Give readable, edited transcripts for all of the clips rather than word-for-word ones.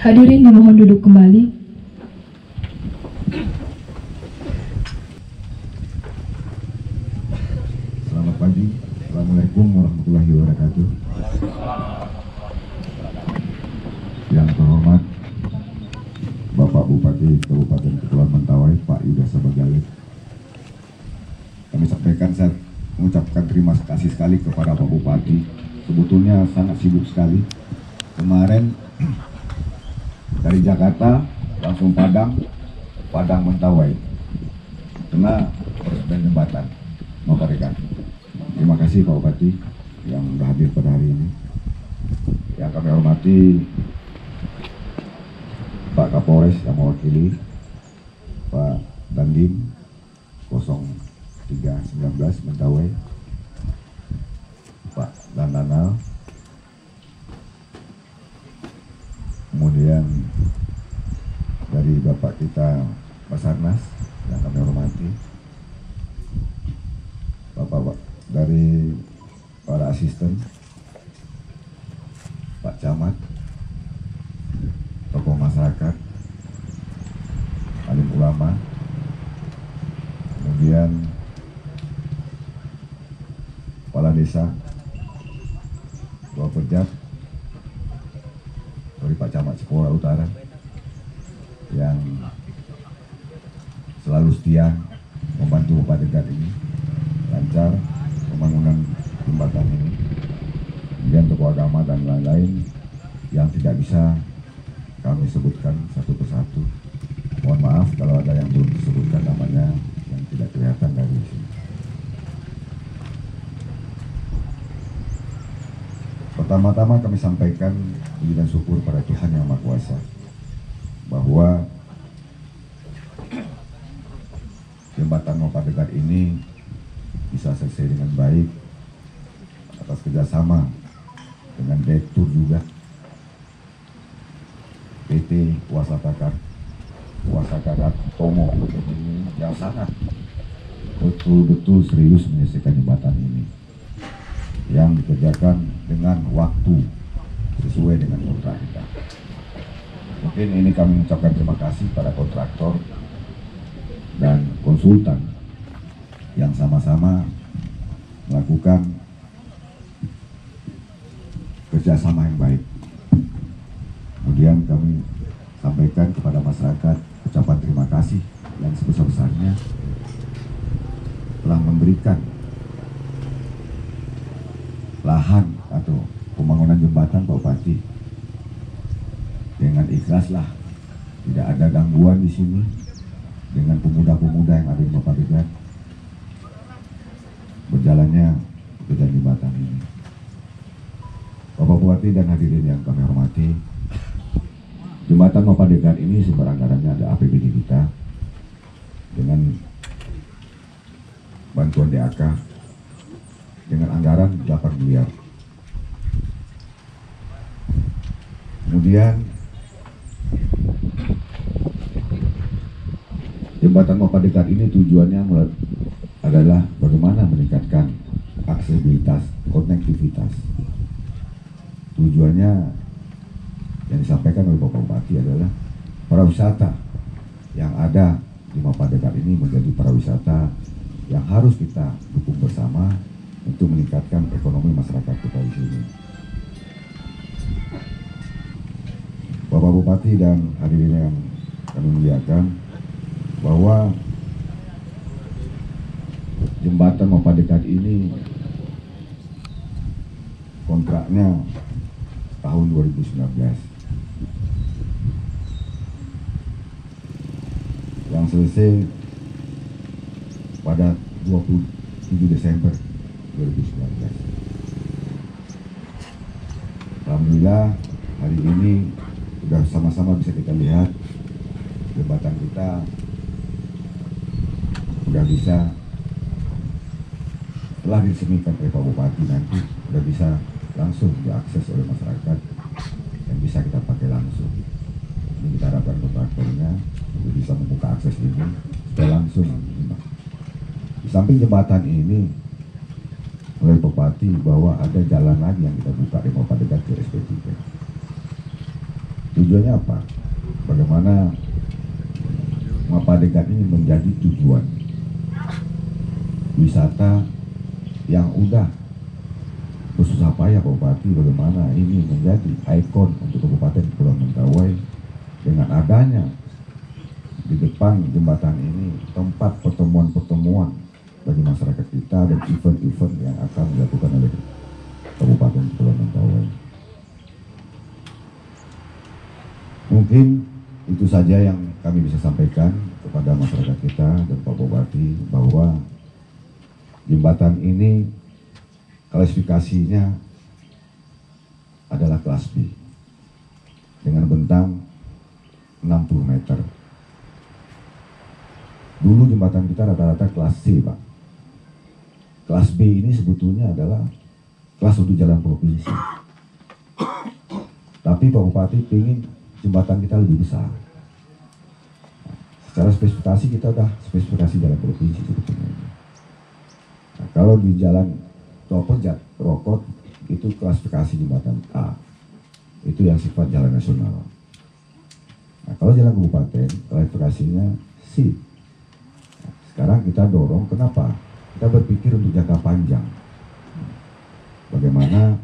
Hadirin dimohon duduk kembali. Selamat pagi. Assalamualaikum warahmatullahi wabarakatuh. Yang terhormat Bapak Bupati Kabupaten Kepulauan Mentawai, Pak Yuda Sabagale. Kami sampaikan, saya mengucapkan terima kasih sekali kepada Pak Bupati. Sebetulnya sangat sibuk sekali. Kemarin dari Jakarta langsung Padang Mentawai, kena peresmian jembatan Maparikan. Terima kasih Pak Bupati yang sudah hadir pada hari ini. Yang kami hormati Pak Kapolres yang mewakili, Pak Dandim 0319 Mentawai, Pak Dandanal, kemudian dari Bapak kita Basarnas yang kami hormati, Bapak dari para asisten, Pak Camat, tokoh masyarakat, alim ulama, kemudian kepala desa, Ketua Pejat, dari Pak Camat Sekolah Utara yang selalu setia membantu Bapak Degat ini lancar pembangunan jembatan ini. Kemudian tokoh agama dan lain-lain yang tidak bisa kami sebutkan satu persatu. Mohon maaf kalau ada yang belum disebutkan namanya yang tidak kelihatan dari sini. Pertama-tama kami sampaikan puji dan syukur pada Tuhan Yang Maha Kuasa bahwa jembatan Mopadegat ini bisa selesai dengan baik atas kerjasama dengan Direktur juga PT Kuasa Darat Tomo ini yang sangat betul-betul serius menyelesaikan jembatan ini yang dikerjakan dengan waktu sesuai dengan kontrak kita. Mungkin ini kami mengucapkan terima kasih pada kontraktor dan konsultan yang sama-sama melakukan kerjasama yang baik. Kemudian kami sampaikan kepada masyarakat ucapan terima kasih yang sebesar-besarnya telah memberikan lahan atau pembangunan jembatan Pak Bupati dengan ikhlaslah, tidak ada gangguan di sini dengan pemuda-pemuda yang ada di Mopadegat berjalannya pekerjaan jembatan ini. Bapak Bupati dan hadirin yang kami hormati, jembatan Mopadegat ini sumber anggarannya ada APBD kita dengan bantuan DAK dengan anggaran 8 miliar. Kemudian jembatan Mopadegat ini tujuannya adalah bagaimana meningkatkan aksesibilitas, konektivitas. Tujuannya yang disampaikan oleh Bapak Bupati adalah pariwisata yang ada di Mopadegat ini menjadi pariwisata yang harus kita dukung bersama untuk meningkatkan ekonomi masyarakat kita di sini. Bapak Bupati dan hadirin yang kami muliakan, bahwa jembatan Mopadegat ini kontraknya tahun 2019 yang selesai pada 27 Desember 2019. Alhamdulillah hari ini sudah sama-sama bisa kita lihat jembatan kita sudah bisa, telah diresmikan oleh Pak Bupati, nanti sudah bisa langsung diakses oleh masyarakat yang bisa kita pakai langsung. Ini kita harapkan kontraktornya untuk bisa membuka akses ini supaya langsung. Di samping jembatan ini oleh Bupati bahwa ada jalan lagi yang kita buka di Mopadegat ke SP3. Tujuannya apa? Bagaimana Mopadegat ini menjadi tujuan wisata yang udah bersusah payah Bupati, bagaimana ini menjadi ikon untuk Kabupaten Kepulauan Mentawai dengan adanya di depan jembatan ini tempat pertemuan-pertemuan bagi masyarakat kita dan event-event yang akan dilakukan oleh Kabupaten Kepulauan Mentawai. Mungkin itu saja yang kami bisa sampaikan kepada masyarakat kita dan Pak Bupati, bahwa jembatan ini klasifikasinya adalah kelas B dengan bentang 60 meter. Dulu jembatan kita rata-rata kelas C, Pak. Kelas B ini sebetulnya adalah kelas untuk jalan provinsi. Tapi Pak Bupati ingin jembatan kita lebih besar. Secara spesifikasi kita udah spesifikasi jalan provinsi sebetulnya. Nah, kalau di jalan Tol Pejat Rokot itu klasifikasi jembatan A, itu yang sifat jalan nasional. Nah, kalau jalan kabupaten klasifikasinya C. Nah, sekarang kita dorong, kenapa? Kita berpikir untuk jangka panjang. Bagaimana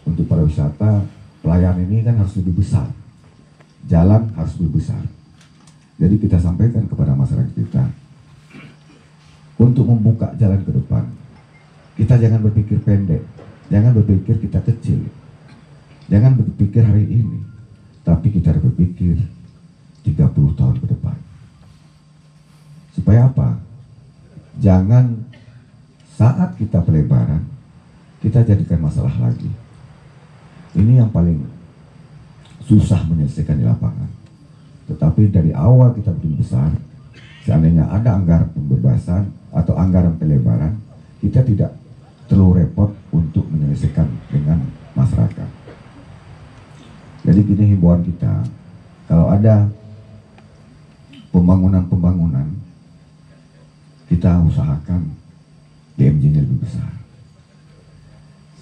untuk pariwisata pelayanan ini kan harus lebih besar, jalan harus lebih besar. Jadi kita sampaikan kepada masyarakat kita untuk membuka jalan ke depan. Kita jangan berpikir pendek, jangan berpikir kita kecil, jangan berpikir hari ini, tapi kita harus berpikir 30 tahun ke depan. Supaya apa? Jangan saat kita pelebaran, kita jadikan masalah lagi. Ini yang paling susah menyelesaikan di lapangan. Tetapi dari awal kita bikin besar, seandainya ada anggaran pembebasan atau anggaran pelebaran, kita tidak terlalu repot untuk menyelesaikan dengan masyarakat. Jadi gini himbauan kita, kalau ada pembangunan-pembangunan, kita usahakan DMJ-nya lebih besar.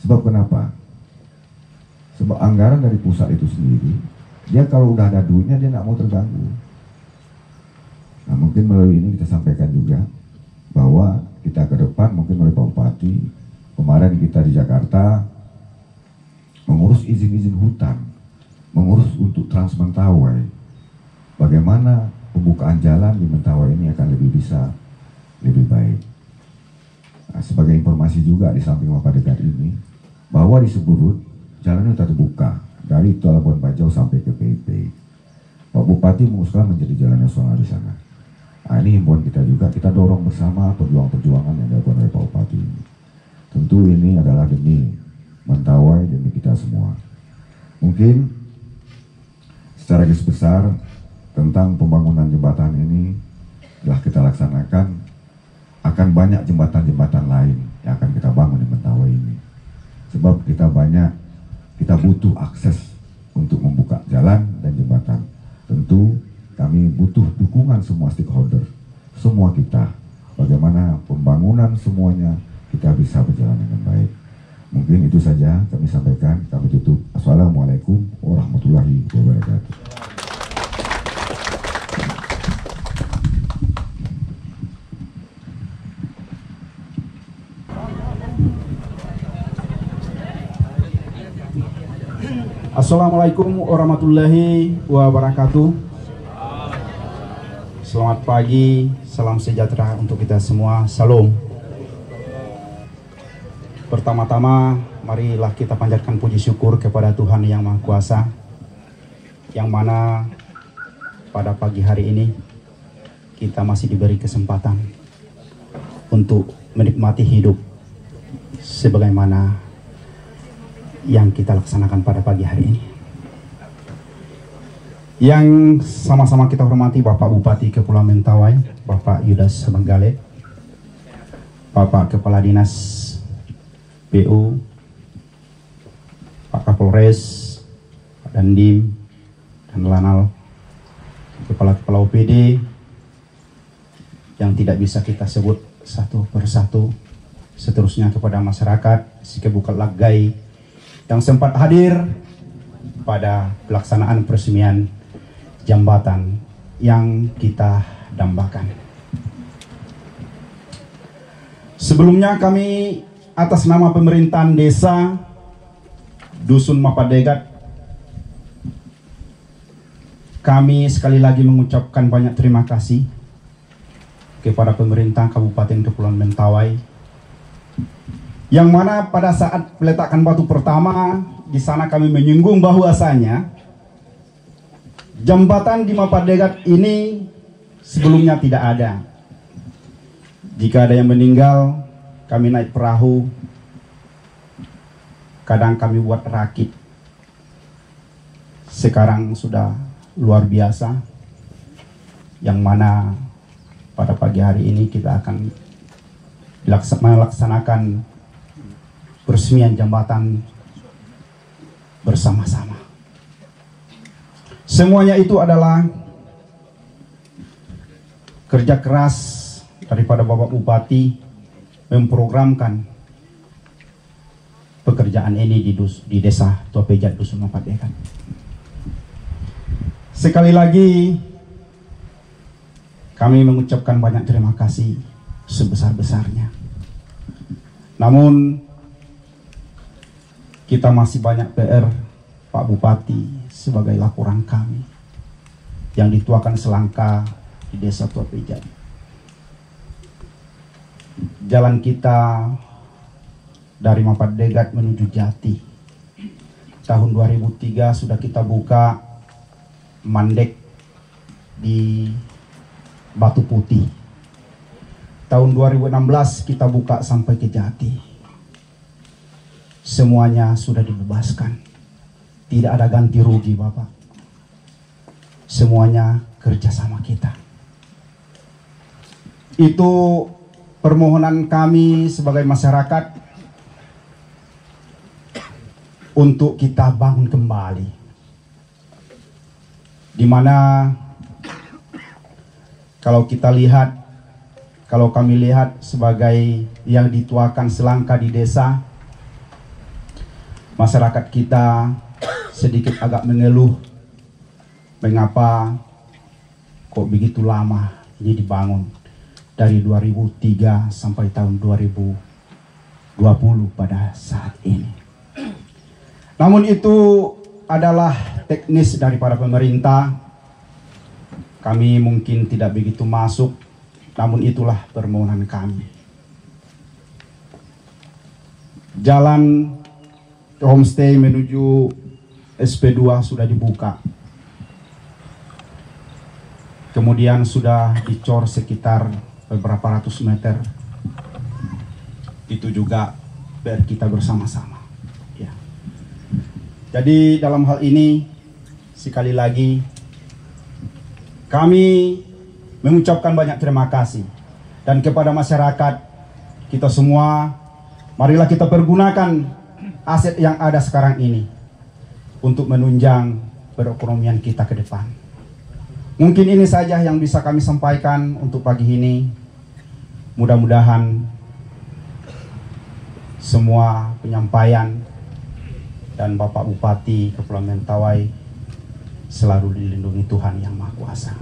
Sebab kenapa? Sebab anggaran dari pusat itu sendiri, dia kalau udah ada duitnya dia nggak mau terganggu. Nah mungkin melalui ini kita sampaikan juga bahwa kita ke depan mungkin oleh Pak Bupati, kemarin kita di Jakarta mengurus izin-izin hutan, mengurus untuk Trans Mentawai. Bagaimana pembukaan jalan di Mentawai ini akan lebih baik. Nah, sebagai informasi juga di samping Mapa Degat ini, bahwa di Seburut jalannya sudah terbuka dari Labuan Bajau sampai ke PIP. Pak Bupati mengusulkan menjadi jalan nasional di sana. Nah, ini himbauan kita juga, kita dorong bersama perjuangan-perjuangan yang dilakukan oleh Pak Bupati ini. Tentu ini adalah demi Mentawai, demi kita semua. Mungkin secara garis besar tentang pembangunan jembatan ini telah kita laksanakan, akan banyak jembatan-jembatan lain yang akan kita bangun di Mentawai ini. Sebab kita butuh akses untuk membuka jalan dan jembatan. Tentu kami butuh dukungan semua stakeholder, semua kita. Bagaimana pembangunan semuanya kita bisa berjalan dengan baik. Mungkin itu saja kami sampaikan, kami tutup. Assalamualaikum warahmatullahi wabarakatuh. Assalamualaikum warahmatullahi wabarakatuh. Selamat pagi, salam sejahtera untuk kita semua. Salam. Pertama-tama, marilah kita panjatkan puji syukur kepada Tuhan Yang Maha Kuasa, yang mana pada pagi hari ini kita masih diberi kesempatan untuk menikmati hidup sebagaimana yang kita laksanakan pada pagi hari ini. Yang sama-sama kita hormati Bapak Bupati Kepulauan Mentawai, Bapak Yudas Sebenggale, Bapak Kepala Dinas PU, Pak Kapolres, Pak Dandim, dan Lanal, Kepala-Kepala OPD, yang tidak bisa kita sebut satu persatu, seterusnya kepada masyarakat Sikebukat Lagai, yang sempat hadir pada pelaksanaan peresmian jambatan yang kita dambakan. Sebelumnya kami atas nama pemerintahan desa Dusun Mapa Degat, kami sekali lagi mengucapkan banyak terima kasih kepada pemerintah Kabupaten Kepulauan Mentawai, yang mana pada saat peletakan batu pertama di sana kami menyinggung bahwasanya jembatan di Mapa Degat ini sebelumnya tidak ada. Jika ada yang meninggal, kami naik perahu, kadang kami buat rakit. Sekarang sudah luar biasa, yang mana pada pagi hari ini kita akan melaksanakan peresmian jembatan bersama-sama. Semuanya itu adalah kerja keras daripada Bapak Bupati memprogramkan pekerjaan ini di desa Tuapejat Dusun Mapa Degat. Sekali lagi kami mengucapkan banyak terima kasih sebesar-besarnya. Namun kita masih banyak PR Pak Bupati sebagai laporan kami yang dituakan selangkah di desa Tuapejat. Jalan kita dari Mapa Degat menuju Jati, tahun 2003 sudah kita buka mandek di Batu Putih. Tahun 2016 kita buka sampai ke Jati. Semuanya sudah dibebaskan. tidak ada ganti rugi Bapak. Semuanya kerjasama kita. Itu permohonan kami sebagai masyarakat untuk kita bangun kembali. Di mana kalau kami lihat sebagai yang dituakan selangkah di desa, masyarakat kita sedikit agak mengeluh, mengapa kok begitu lama ini dibangun dari 2003 sampai tahun 2020 pada saat ini. Namun itu adalah teknis daripada pemerintah. Kami mungkin tidak begitu masuk, namun itulah permohonan kami. Jalan homestay menuju SP2 sudah dibuka. Kemudian sudah dicor sekitar beberapa ratus meter. Itu juga PR kita bersama-sama. Ya. Jadi dalam hal ini sekali lagi kami mengucapkan banyak terima kasih. Dan kepada masyarakat kita semua, marilah kita pergunakan aset yang ada sekarang ini untuk menunjang perekonomian kita ke depan. Mungkin ini saja yang bisa kami sampaikan untuk pagi ini. Mudah-mudahan semua penyampaian dan Bapak Bupati Kepulauan Mentawai selalu dilindungi Tuhan Yang Maha Kuasa.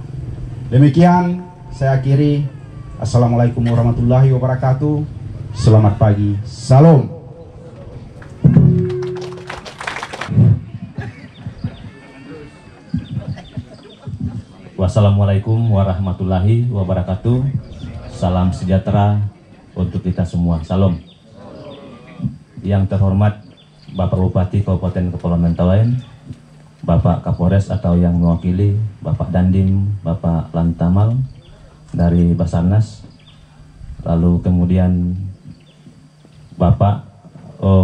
Demikian saya akhiri. Assalamualaikum warahmatullahi wabarakatuh. Selamat pagi. Salam. Wassalamualaikum warahmatullahi wabarakatuh. Salam sejahtera untuk kita semua. Salam. Yang terhormat Bapak Bupati Kabupaten Kepulauan Mentawai, Bapak Kapolres atau yang mewakili Bapak Dandim, Bapak Lantamal dari Basarnas, lalu kemudian Bapak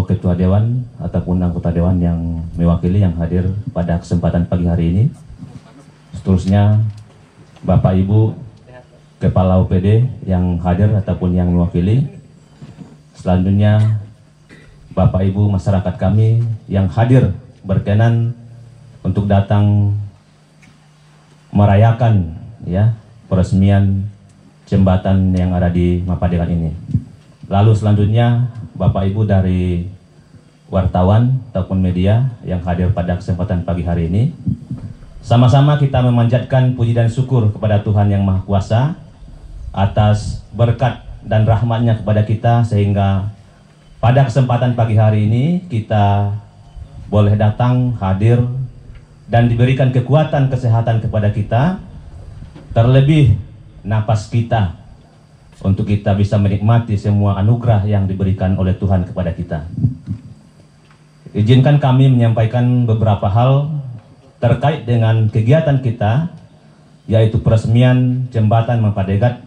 Ketua Dewan ataupun anggota Dewan yang mewakili yang hadir pada kesempatan pagi hari ini. Seterusnya Bapak Ibu Kepala UPD yang hadir ataupun yang mewakili. Selanjutnya Bapak Ibu masyarakat kami yang hadir berkenan untuk datang merayakan ya peresmian jembatan yang ada di Mapadegan ini. Lalu selanjutnya Bapak Ibu dari wartawan ataupun media yang hadir pada kesempatan pagi hari ini. Sama-sama kita memanjatkan puji dan syukur kepada Tuhan Yang Maha Kuasa atas berkat dan rahmat-Nya kepada kita, sehingga pada kesempatan pagi hari ini kita boleh datang, hadir, dan diberikan kekuatan kesehatan kepada kita, terlebih napas kita, untuk kita bisa menikmati semua anugerah yang diberikan oleh Tuhan kepada kita. Izinkan kami menyampaikan beberapa hal terkait dengan kegiatan kita, yaitu peresmian jembatan Mapadegat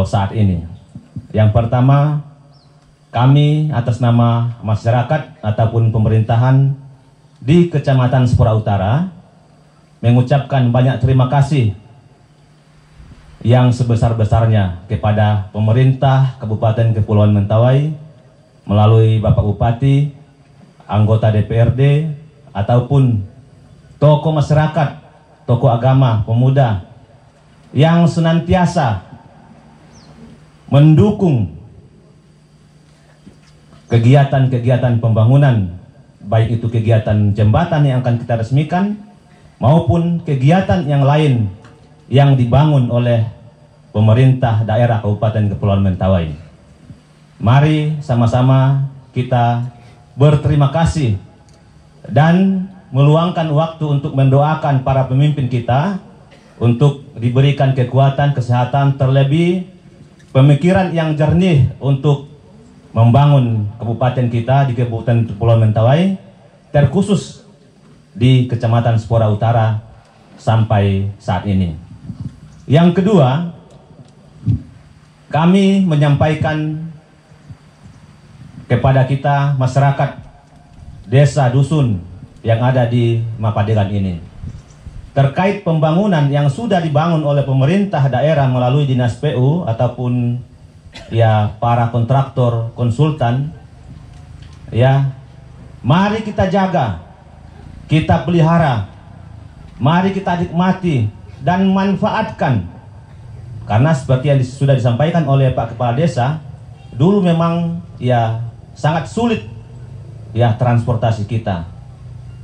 saat ini. Yang pertama, kami atas nama masyarakat ataupun pemerintahan di Kecamatan Sepura Utara mengucapkan banyak terima kasih yang sebesar-besarnya kepada pemerintah Kabupaten Kepulauan Mentawai melalui Bapak Bupati, anggota DPRD, ataupun tokoh masyarakat, tokoh agama, pemuda yang senantiasa mendukung kegiatan-kegiatan pembangunan, baik itu kegiatan jembatan yang akan kita resmikan maupun kegiatan yang lain yang dibangun oleh pemerintah daerah Kabupaten Kepulauan Mentawai. Mari sama-sama kita berterima kasih dan meluangkan waktu untuk mendoakan para pemimpin kita untuk diberikan kekuatan, kesehatan, terlebih pemikiran yang jernih untuk membangun kabupaten kita di Kabupaten Kepulauan Mentawai, terkhusus di Kecamatan Sepura Utara sampai saat ini. Yang kedua, kami menyampaikan kepada kita masyarakat desa, dusun, yang ada di Mapadegan ini. Terkait pembangunan yang sudah dibangun oleh pemerintah daerah melalui dinas PU ataupun ya para kontraktor konsultan, ya mari kita jaga, kita pelihara, mari kita nikmati dan manfaatkan. Karena seperti yang sudah disampaikan oleh Pak Kepala Desa, dulu memang ya sangat sulit ya transportasi kita,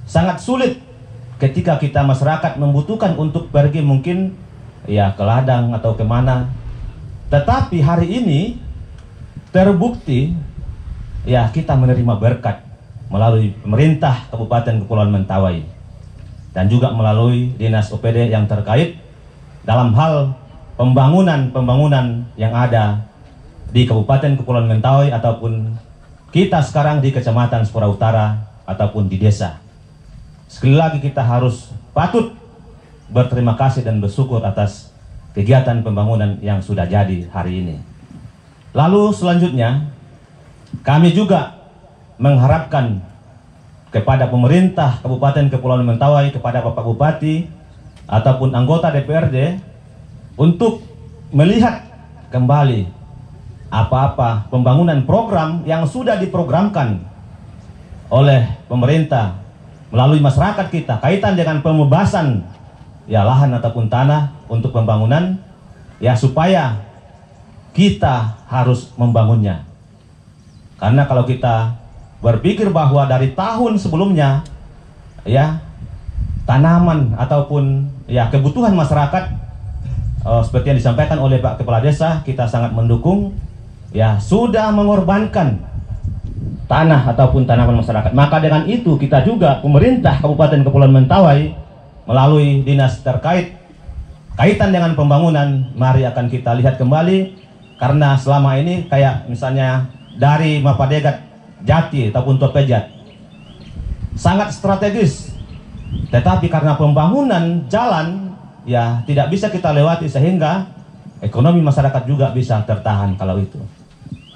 sangat sulit ketika kita masyarakat membutuhkan untuk pergi mungkin ya ke ladang atau kemana. Tetapi hari ini terbukti ya kita menerima berkat melalui pemerintah Kabupaten Kepulauan Mentawai dan juga melalui dinas OPD yang terkait dalam hal pembangunan yang ada di Kabupaten Kepulauan Mentawai ataupun kita sekarang di Kecamatan Sepura Utara ataupun di desa. Sekali lagi kita harus patut berterima kasih dan bersyukur atas kegiatan pembangunan yang sudah jadi hari ini. Lalu selanjutnya kami juga mengharapkan kepada pemerintah Kabupaten Kepulauan Mentawai, kepada Bapak Bupati ataupun anggota DPRD untuk melihat kembali apa-apa pembangunan program yang sudah diprogramkan oleh pemerintah melalui masyarakat kita kaitan dengan pembebasan ya lahan ataupun tanah untuk pembangunan, ya supaya kita harus membangunnya. Karena kalau kita berpikir bahwa dari tahun sebelumnya ya tanaman ataupun ya kebutuhan masyarakat seperti yang disampaikan oleh Pak Kepala Desa, kita sangat mendukung, ya sudah mengorbankan tanah ataupun tanaman masyarakat. Maka dengan itu kita juga pemerintah Kabupaten Kepulauan Mentawai melalui dinas terkait kaitan dengan pembangunan, mari akan kita lihat kembali. Karena selama ini kayak misalnya dari Mapadegat Jati ataupun Topejat sangat strategis, tetapi karena pembangunan jalan ya tidak bisa kita lewati sehingga ekonomi masyarakat juga bisa tertahan kalau itu.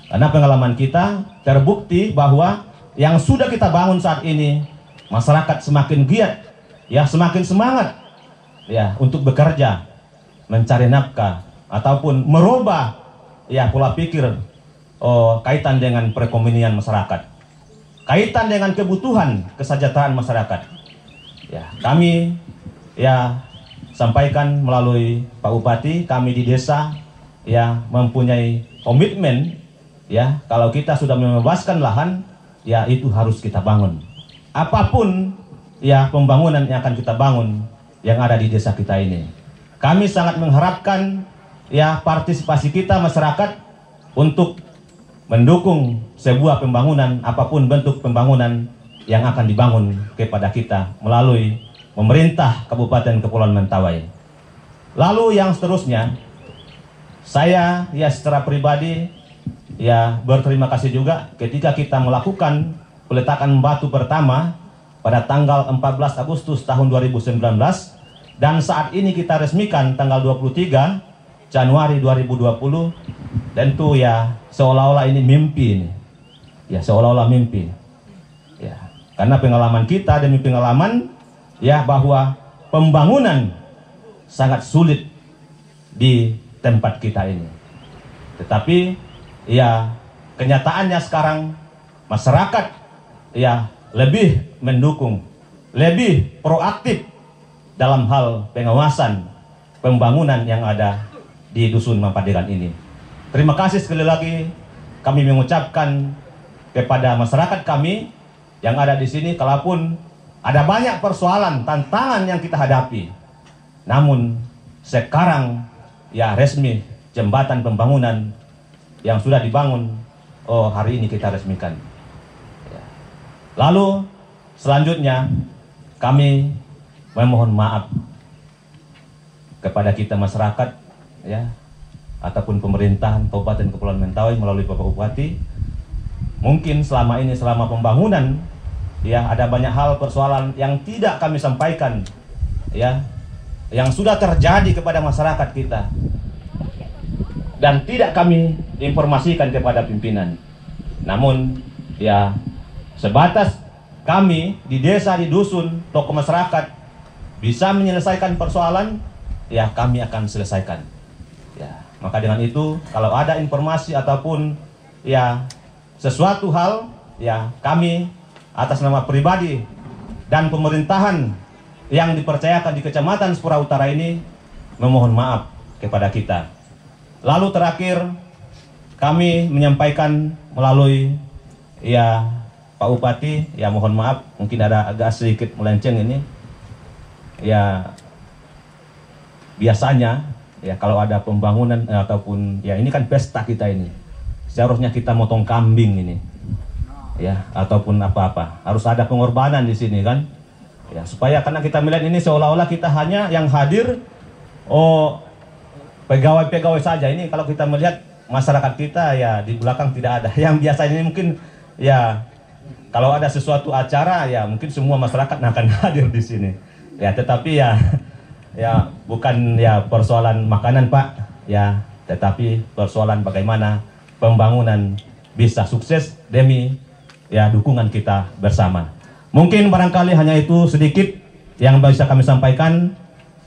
Karena pengalaman kita terbukti bahwa yang sudah kita bangun saat ini, masyarakat semakin giat, ya semakin semangat, ya untuk bekerja, mencari nafkah ataupun merubah, ya pola pikir kaitan dengan perekonomian masyarakat, kaitan dengan kebutuhan kesejahteraan masyarakat. Ya kami ya sampaikan melalui Pak Bupati, kami di desa ya mempunyai komitmen. Ya, kalau kita sudah membebaskan lahan, ya itu harus kita bangun. Apapun ya pembangunan yang akan kita bangun yang ada di desa kita ini. Kami sangat mengharapkan ya partisipasi kita masyarakat untuk mendukung sebuah pembangunan, apapun bentuk pembangunan yang akan dibangun kepada kita melalui pemerintah Kabupaten Kepulauan Mentawai. Lalu yang seterusnya, saya ya secara pribadi ya berterima kasih juga ketika kita melakukan peletakan batu pertama pada tanggal 14 Agustus tahun 2019 dan saat ini kita resmikan tanggal 23 Januari 2020. Tentu ya seolah-olah ini mimpi ini. Ya seolah-olah mimpi. Ya, karena pengalaman kita demi pengalaman ya bahwa pembangunan sangat sulit di tempat kita ini. Tetapi ya kenyataannya sekarang masyarakat ya lebih mendukung, lebih proaktif dalam hal pengawasan pembangunan yang ada di Dusun Mapadegan ini. Terima kasih sekali lagi kami mengucapkan kepada masyarakat kami yang ada di sini, kalaupun ada banyak persoalan, tantangan yang kita hadapi, namun sekarang ya resmi jembatan pembangunan yang sudah dibangun, hari ini kita resmikan. Ya. Lalu selanjutnya kami memohon maaf kepada kita masyarakat, ya, ataupun pemerintahan Kabupaten Kepulauan Mentawai melalui Bapak Bupati. Mungkin selama ini selama pembangunan, ya ada banyak hal persoalan yang tidak kami sampaikan, ya, yang sudah terjadi kepada masyarakat kita. Dan tidak kami informasikan kepada pimpinan. Namun ya sebatas kami di desa, di dusun, tokoh masyarakat bisa menyelesaikan persoalan, ya kami akan selesaikan. Ya, maka dengan itu kalau ada informasi ataupun ya sesuatu hal, ya kami atas nama pribadi dan pemerintahan yang dipercayakan di Kecamatan Sipura Utara ini memohon maaf kepada kita. Lalu terakhir kami menyampaikan melalui ya Pak Bupati, ya mohon maaf mungkin ada agak sedikit melenceng ini. Ya biasanya ya kalau ada pembangunan ataupun ya ini kan pesta kita ini, seharusnya kita motong kambing ini ya ataupun apa-apa, harus ada pengorbanan di sini kan ya, supaya karena kita melihat ini seolah-olah kita hanya yang hadir pegawai-pegawai saja. Ini kalau kita melihat masyarakat kita ya di belakang tidak ada yang biasa ini, mungkin ya kalau ada sesuatu acara ya mungkin semua masyarakat akan hadir di sini ya, tetapi ya bukan ya persoalan makanan Pak ya, tetapi persoalan bagaimana pembangunan bisa sukses demi ya dukungan kita bersama. Mungkin barangkali hanya itu sedikit yang bisa kami sampaikan.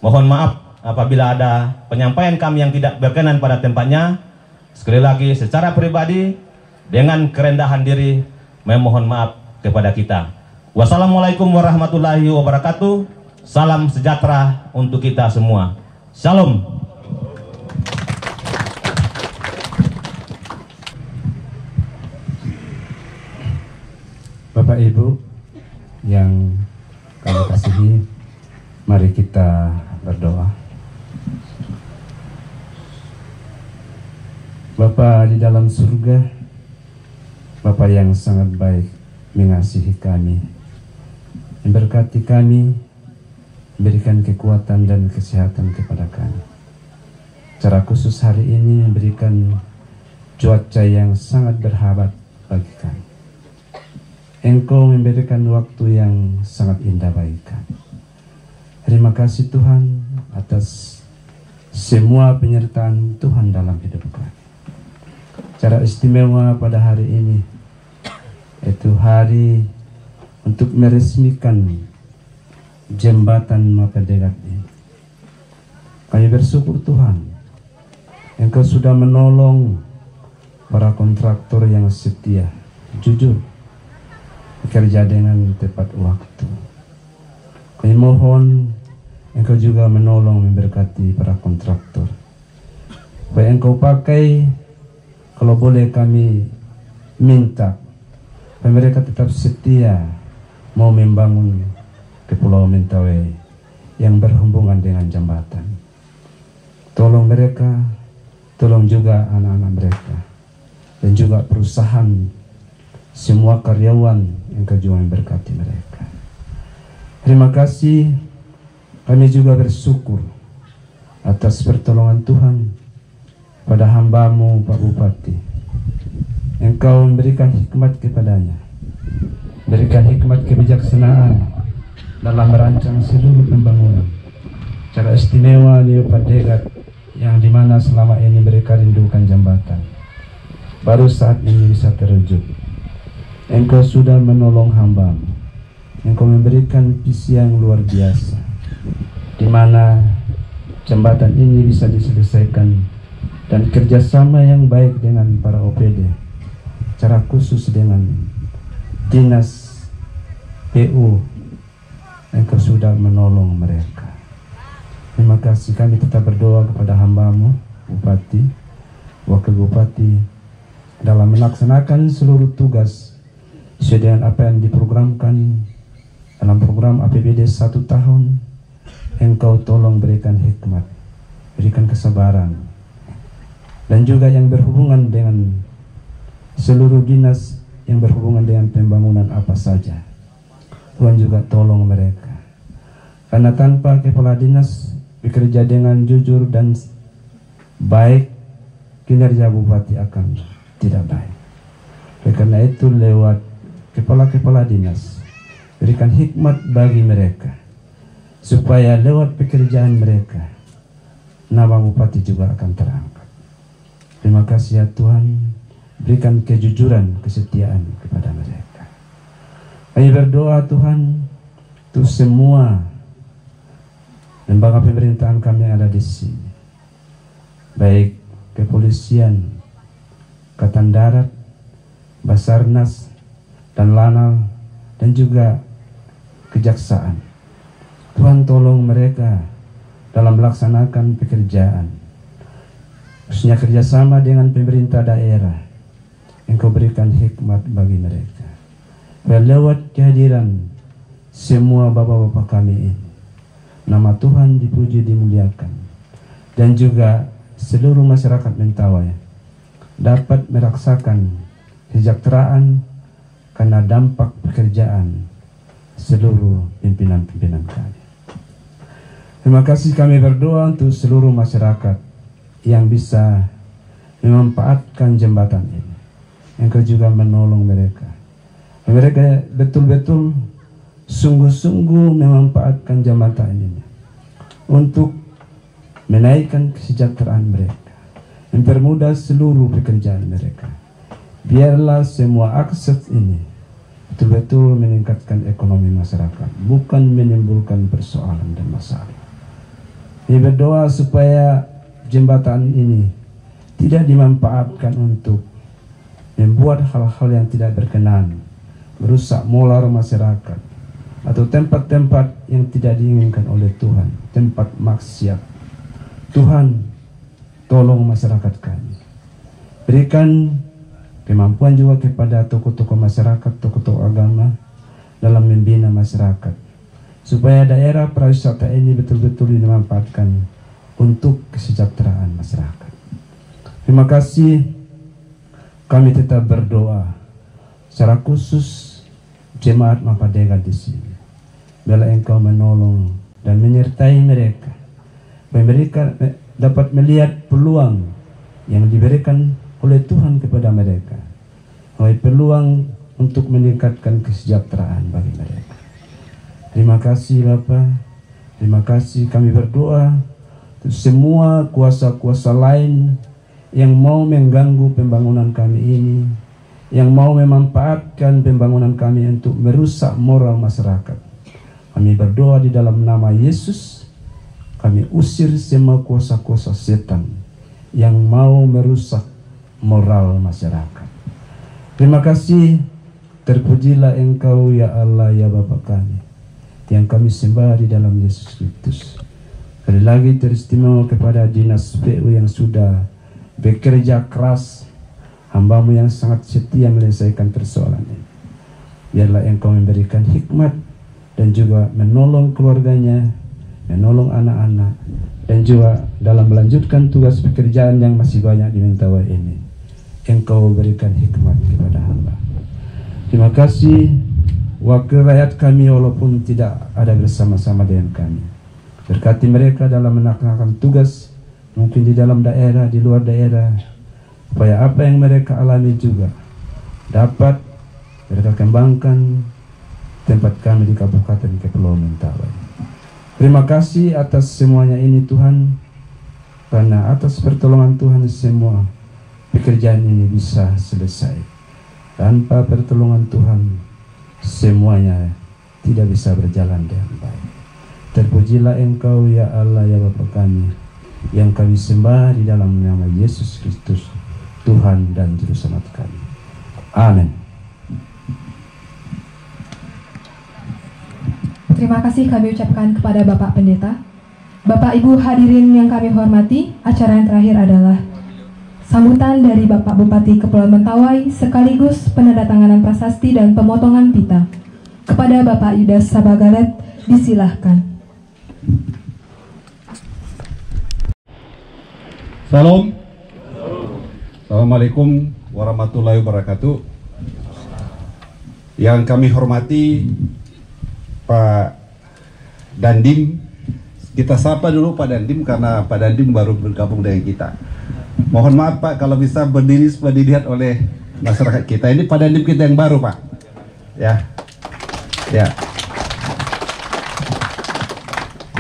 Mohon maaf apabila ada penyampaian kami yang tidak berkenan pada tempatnya. Sekali lagi secara pribadi dengan kerendahan diri memohon maaf kepada kita. Wassalamualaikum warahmatullahi wabarakatuh. Salam sejahtera untuk kita semua. Shalom. Bapak Ibu yang kami kasihi, mari kita berdoa. Bapa di dalam surga, Bapa yang sangat baik mengasihi kami, memberkati kami, berikan kekuatan dan kesehatan kepada kami. Secara khusus hari ini memberikan cuaca yang sangat bersahabat bagi kami. Engkau memberikan waktu yang sangat indah bagi kami. Terima kasih Tuhan atas semua penyertaan Tuhan dalam hidup kami. Cara istimewa pada hari ini, itu hari untuk meresmikan jembatan Mapadegat ini. Kami bersyukur Tuhan, Engkau sudah menolong para kontraktor yang setia, jujur, bekerja dengan tepat waktu. Kami mohon Engkau juga menolong memberkati para kontraktor, supaya Engkau pakai, kalau boleh kami minta, supaya mereka tetap setia mau membangun ke Pulau Mentawai yang berhubungan dengan jembatan. Tolong mereka, tolong juga anak-anak mereka, dan juga perusahaan, semua karyawan yang juga memberkati mereka. Terima kasih. Kami juga bersyukur atas pertolongan Tuhan pada hamba-Mu Pak Bupati. Engkau memberikan hikmat kepadanya, berikan hikmat kebijaksanaan dalam merancang seluruh pembangunan. Cara istimewa di Mapadegat yang dimana selama ini mereka rindukan jembatan, baru saat ini bisa terwujud. Engkau sudah menolong hamba-Mu. Engkau memberikan visi yang luar biasa, di mana jembatan ini bisa diselesaikan dan kerjasama yang baik dengan para OPD, secara khusus dengan Dinas PU. Engkau sudah menolong mereka. Terima kasih. Kami tetap berdoa kepada hamba-Mu Bupati, Wakil Bupati, dalam melaksanakan seluruh tugas sesuai dengan apa yang diprogramkan dalam program APBD 1 tahun. Engkau tolong berikan hikmat, berikan kesabaran, dan juga yang berhubungan dengan seluruh dinas yang berhubungan dengan pembangunan apa saja. Tuhan juga tolong mereka, karena tanpa kepala dinas bekerja dengan jujur dan baik, kinerja bupati akan tidak baik. Karena itu lewat kepala-kepala dinas, berikan hikmat bagi mereka, supaya lewat pekerjaan mereka nama bupati juga akan terangkat. Terima kasih ya Tuhan, berikan kejujuran, kesetiaan kepada mereka. Kami berdoa Tuhan untuk semua lembaga pemerintahan kami yang ada di sini, baik kepolisian, Angkatan Darat, Basarnas, dan Lanal, dan juga kejaksaan. Tuhan tolong mereka dalam melaksanakan pekerjaan, khususnya kerjasama dengan pemerintah daerah. Engkau berikan hikmat bagi mereka. Lewat kehadiran semua bapak-bapak kami ini, nama Tuhan dipuji, dimuliakan, dan juga seluruh masyarakat Mentawai dapat merasakan kesejahteraan karena dampak pekerjaan seluruh pimpinan-pimpinan kami. Terima kasih kami berdoa untuk seluruh masyarakat yang bisa memanfaatkan jembatan ini. Engkau juga menolong mereka. Mereka betul-betul sungguh-sungguh memanfaatkan jembatan ini untuk menaikkan kesejahteraan mereka, mempermudah seluruh pekerjaan mereka. Biarlah semua akses ini betul-betul meningkatkan ekonomi masyarakat, bukan menimbulkan persoalan dan masalah. Kami berdoa supaya jembatan ini tidak dimanfaatkan untuk membuat hal-hal yang tidak berkenan, merusak moral masyarakat, atau tempat-tempat yang tidak diinginkan oleh Tuhan, tempat maksiat. Tuhan, tolong masyarakat kami. Berikan kemampuan juga kepada tokoh-tokoh masyarakat, tokoh-tokoh agama dalam membina masyarakat, supaya daerah pariwisata ini betul-betul dimanfaatkan untuk kesejahteraan masyarakat. Terima kasih. Kami tetap berdoa secara khusus jemaat Mapadega di sini. Biarlah Engkau menolong dan menyertai mereka, supaya mereka dapat melihat peluang yang diberikan oleh Tuhan kepada mereka, peluang untuk meningkatkan kesejahteraan bagi mereka. Terima kasih Bapa. Terima kasih. Kami berdoa untuk semua kuasa-kuasa lain yang mau mengganggu pembangunan kami ini, yang mau memanfaatkan pembangunan kami untuk merusak moral masyarakat. Kami berdoa di dalam nama Yesus, kami usir semua kuasa-kuasa setan yang mau merusak moral masyarakat. Terima kasih. Terpujilah Engkau ya Allah ya Bapa kami, yang kami sembah di dalam Yesus Kristus. Sekali lagi teristimewa kepada dinas PU yang sudah bekerja keras, hamba-Mu yang sangat setia menyelesaikan persoalan ini. Biarlah Engkau memberikan hikmat dan juga menolong keluarganya, menolong anak-anak, dan juga dalam melanjutkan tugas pekerjaan yang masih banyak di Mentawai ini. Engkau berikan hikmat kepada hamba. Terima kasih wakil rakyat kami walaupun tidak ada bersama-sama dengan kami. Berkati mereka dalam melaksanakan tugas, mungkin di dalam daerah, di luar daerah, supaya apa yang mereka alami juga dapat mereka kembangkan tempat kami di Kabupaten Kepulauan Mentawai. Terima kasih atas semuanya ini Tuhan, karena atas pertolongan Tuhan semua pekerjaan ini bisa selesai. Tanpa pertolongan Tuhan semuanya tidak bisa berjalan dengan baik. Terpujilah Engkau ya Allah ya Bapa kami, yang kami sembah di dalam nama Yesus Kristus, Tuhan dan Juru Selamat kami. Amin. Terima kasih kami ucapkan kepada Bapak Pendeta. Bapak Ibu hadirin yang kami hormati, acara yang terakhir adalah sambutan dari Bapak Bupati Kepulauan Mentawai sekaligus penandatanganan prasasti dan pemotongan pita. Kepada Bapak Yudas Sabagalet, disilahkan. Salam. Assalamualaikum warahmatullahi wabarakatuh. Yang kami hormati Pak Dandim. Kita sapa dulu Pak Dandim karena Pak Dandim baru bergabung dengan kita. Mohon maaf Pak kalau bisa berdiri supaya dilihat oleh masyarakat kita. Ini Pak Dandim kita yang baru Pak. Ya.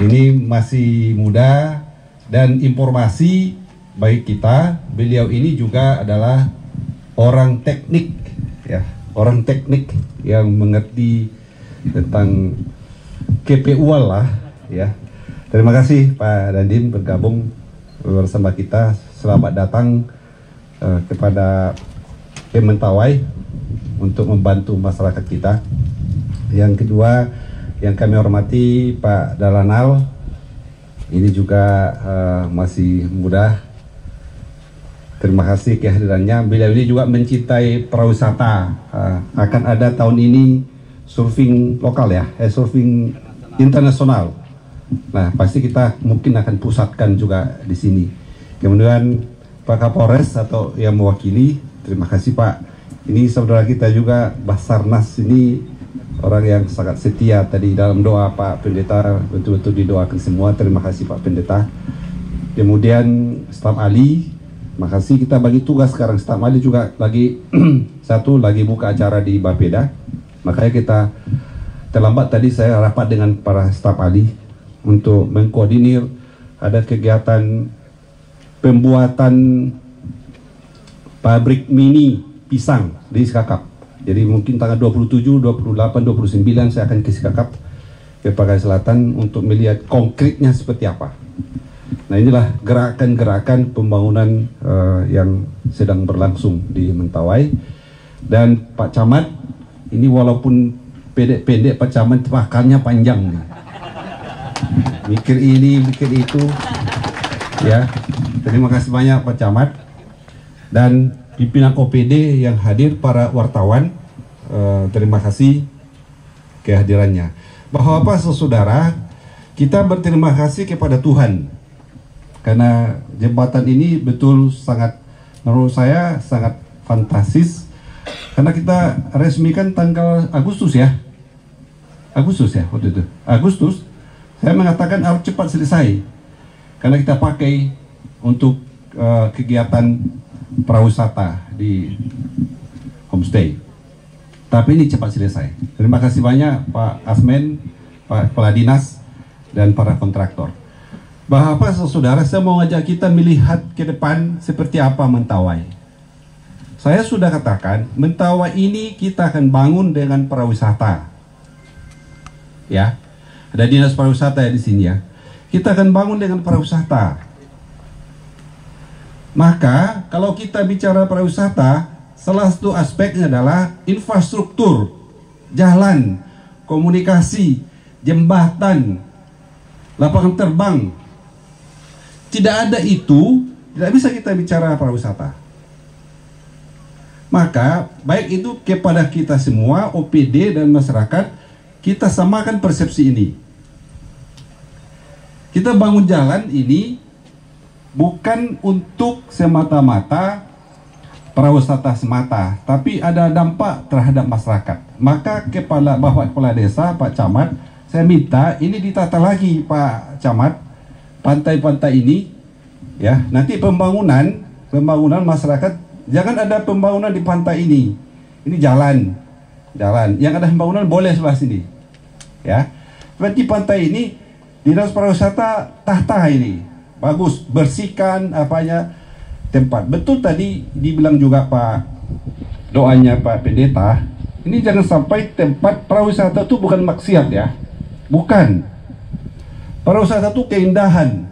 Ini masih muda dan informasi bagi kita, beliau ini juga adalah orang teknik, ya, orang teknik yang mengerti tentang KPUal lah ya. Terima kasih Pak Dandim bergabung bersama kita. Selamat datang kepada Mentawai untuk membantu masyarakat kita. Yang kedua yang kami hormati Pak Dalanal, ini juga masih muda. Terima kasih kehadirannya. Beliau ini juga mencintai pariwisata. Akan ada tahun ini surfing lokal ya, surfing internasional. Nah, pasti kita mungkin akan pusatkan juga di sini. Kemudian Pak Kapolres atau yang mewakili, terima kasih Pak. Ini saudara kita juga Basarnas, ini orang yang sangat setia. Tadi dalam doa Pak Pendeta betul-betul didoakan semua. Terima kasih Pak Pendeta. Kemudian Staf Ali, makasih. Kita bagi tugas sekarang. Staf Ali juga lagi lagi buka acara di Bapeda. Makanya kita terlambat tadi, saya rapat dengan para staf Ali untuk mengkoordinir ada kegiatan pembuatan pabrik mini pisang di Sikakap. Jadi mungkin tanggal 27, 28, 29 saya akan ke Sikakap, ke Pakai Selatan untuk melihat konkretnya seperti apa. Nah, inilah gerakan-gerakan pembangunan yang sedang berlangsung di Mentawai. Dan Pak Camat, ini walaupun pendek-pendek, Pak Camat makannya panjang nih. Mikir ini, mikir itu. Ya, terima kasih banyak Pak Camat. Dan pimpinan OPD yang hadir, para wartawan, terima kasih kehadirannya. Bahwa apa saudara, kita berterima kasih kepada Tuhan karena jembatan ini betul sangat, menurut saya sangat fantastis, karena kita resmikan tanggal Agustus ya, waktu itu Agustus. Saya mengatakan harus cepat selesai karena kita pakai untuk kegiatan pariwisata di homestay. Tapi ini cepat selesai. Terima kasih banyak Pak Asmen, Pak Kepala Dinas, dan para kontraktor. Bapak saudara, saya mau ngajak kita melihat ke depan seperti apa Mentawai. Saya sudah katakan, Mentawai ini kita akan bangun dengan pariwisata. Ya, ada dinas pariwisata ya di sini ya. Kita akan bangun dengan pariwisata. Maka kalau kita bicara pariwisata, salah satu aspeknya adalah infrastruktur, jalan, komunikasi, jembatan, lapangan terbang. Tidak ada itu, tidak bisa kita bicara pariwisata. Maka baik itu kepada kita semua, OPD dan masyarakat, kita samakan persepsi ini. Kita bangun jalan ini bukan untuk semata-mata pariwisata semata, tapi ada dampak terhadap masyarakat. Maka Bapak Kepala Desa, Pak Camat, saya minta ini ditata lagi Pak Camat, pantai-pantai ini, ya. Nanti pembangunan masyarakat, jangan ada pembangunan di pantai ini. Ini jalan. Yang ada pembangunan boleh sebelah sini, ya. Seperti pantai ini, dinas pariwisata tahta ini bagus, bersihkan apanya tempat. Betul tadi dibilang juga Pak, doanya Pak Pendeta, ini jangan sampai tempat pariwisata itu bukan maksiat ya. Bukan. Pariwisata itu keindahan.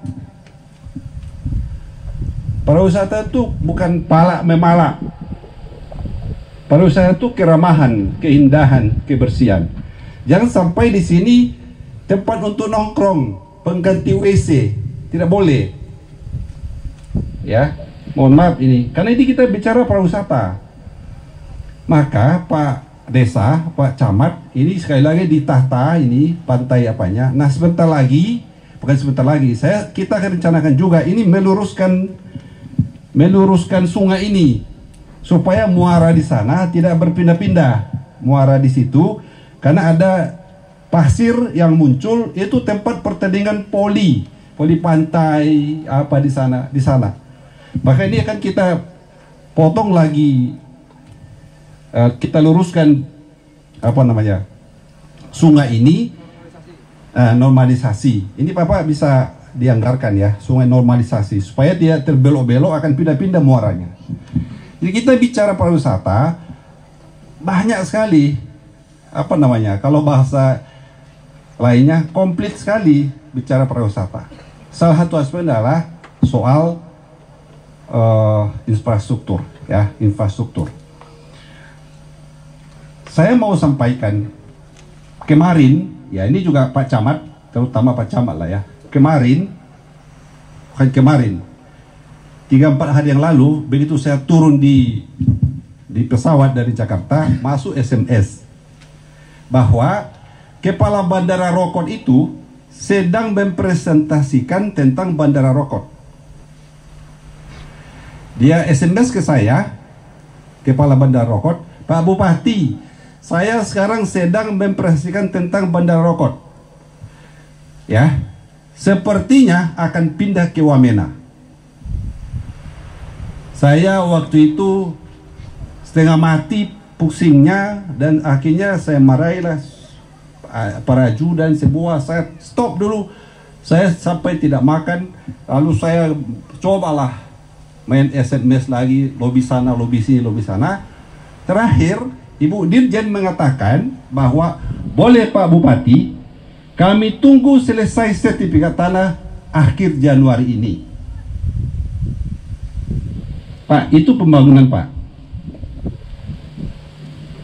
Pariwisata itu bukan palak memalak. Pariwisata itu keramahan, keindahan, kebersihan. Jangan sampai di sini tempat untuk nongkrong, pengganti WC, tidak boleh. Ya, mohon maaf ini, karena ini kita bicara pariwisata. Maka Pak Desa, Pak Camat, ini sekali lagi ditata ini pantai apanya. Nah, sebentar lagi, bukan sebentar lagi, kita akan rencanakan juga ini meluruskan sungai ini supaya muara di sana tidak berpindah-pindah. Muara di situ karena ada pasir yang muncul, itu tempat pertandingan poli pantai apa di sana. Maka ini akan kita potong lagi, kita luruskan sungai ini, normalisasi. Ini Bapak bisa dianggarkan ya, sungai normalisasi supaya tidak terbelok-belok akan pindah-pindah muaranya. Jadi kita bicara pariwisata, banyak sekali, apa namanya, kalau bahasa lainnya komplit sekali bicara pariwisata. Salah satu aspek adalah soal infrastruktur, ya, infrastruktur. Saya mau sampaikan kemarin, ya ini juga Pak Camat, terutama Pak Camat lah ya. Kemarin, bukan kemarin, 3-4 hari yang lalu, begitu saya turun di pesawat dari Jakarta, masuk SMS bahwa Kepala Bandara Rokot itu sedang mempresentasikan tentang Bandara Rokot. Dia SMS ke saya, Kepala Bandara Rokot, Pak Bupati, saya sekarang sedang mempresentasikan tentang Bandara Rokot. Ya, sepertinya akan pindah ke Wamena. Saya waktu itu setengah mati pusingnya, dan akhirnya saya marahilah para ajudan semua. Saya stop dulu, saya sampai tidak makan. Lalu saya cobalah main SMS lagi, lobi sana, lobi sini, lobi sana. Terakhir Ibu Dirjen mengatakan bahwa boleh Pak Bupati, kami tunggu selesai sertifikat tanah akhir Januari ini. Pak, itu pembangunan Pak.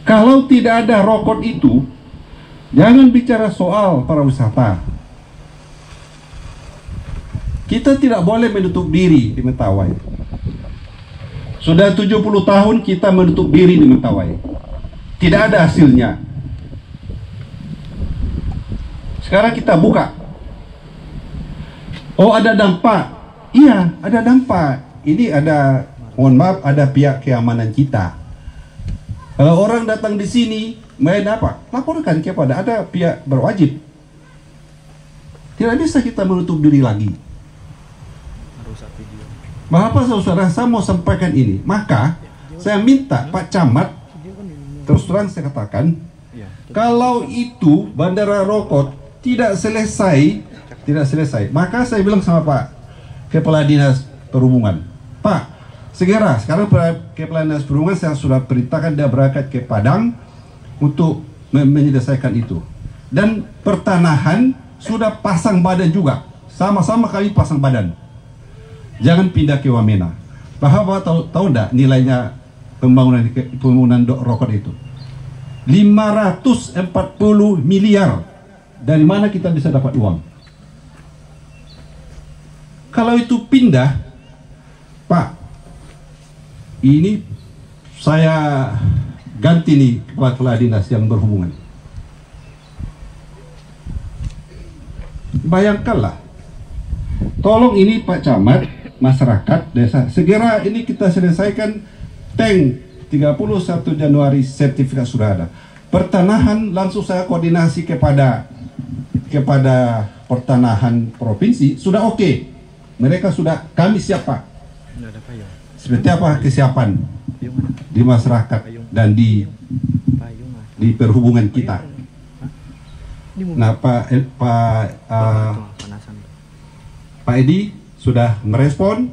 Kalau tidak ada Rokot itu, jangan bicara soal pariwisata. Kita tidak boleh menutup diri di Mentawai. Sudah 70 tahun kita menutup diri di Mentawai. Tidak ada hasilnya. Sekarang kita buka. Oh, ada dampak. Iya, ada dampak. Ini ada, mohon maaf, ada pihak keamanan kita. Kalau orang datang di sini, main apa? Laporkan kepada, ada pihak berwajib. Tidak bisa kita menutup diri lagi. Bapak saudara, saya mau sampaikan ini. Maka saya minta Pak Camat, terus terang saya katakan, kalau itu Bandara Rokot tidak selesai, maka saya bilang sama Pak Kepala Dinas Perhubungan, Pak, segera sekarang Kepala Dinas Perhubungan saya sudah perintahkan dia berangkat ke Padang untuk menyelesaikan itu. Dan pertanahan sudah pasang badan juga, sama-sama kami pasang badan. Jangan pindah ke Wamena. Bapak tahu enggak nilainya pembangunan Rokot itu? 540 miliar. Dari mana kita bisa dapat uang? Kalau itu pindah, Pak, ini saya ganti nih kepala dinas yang berhubungan. Bayangkanlah, tolong ini Pak Camat, masyarakat desa, segera ini kita selesaikan tank 31 Januari sertifikat sudah ada. Pertanahan langsung saya koordinasi kepada pertanahan provinsi, sudah oke. Mereka sudah, kami siap Pak. Seperti apa kesiapan di masyarakat dan di perhubungan kita. Nah Pak Edi sudah merespon,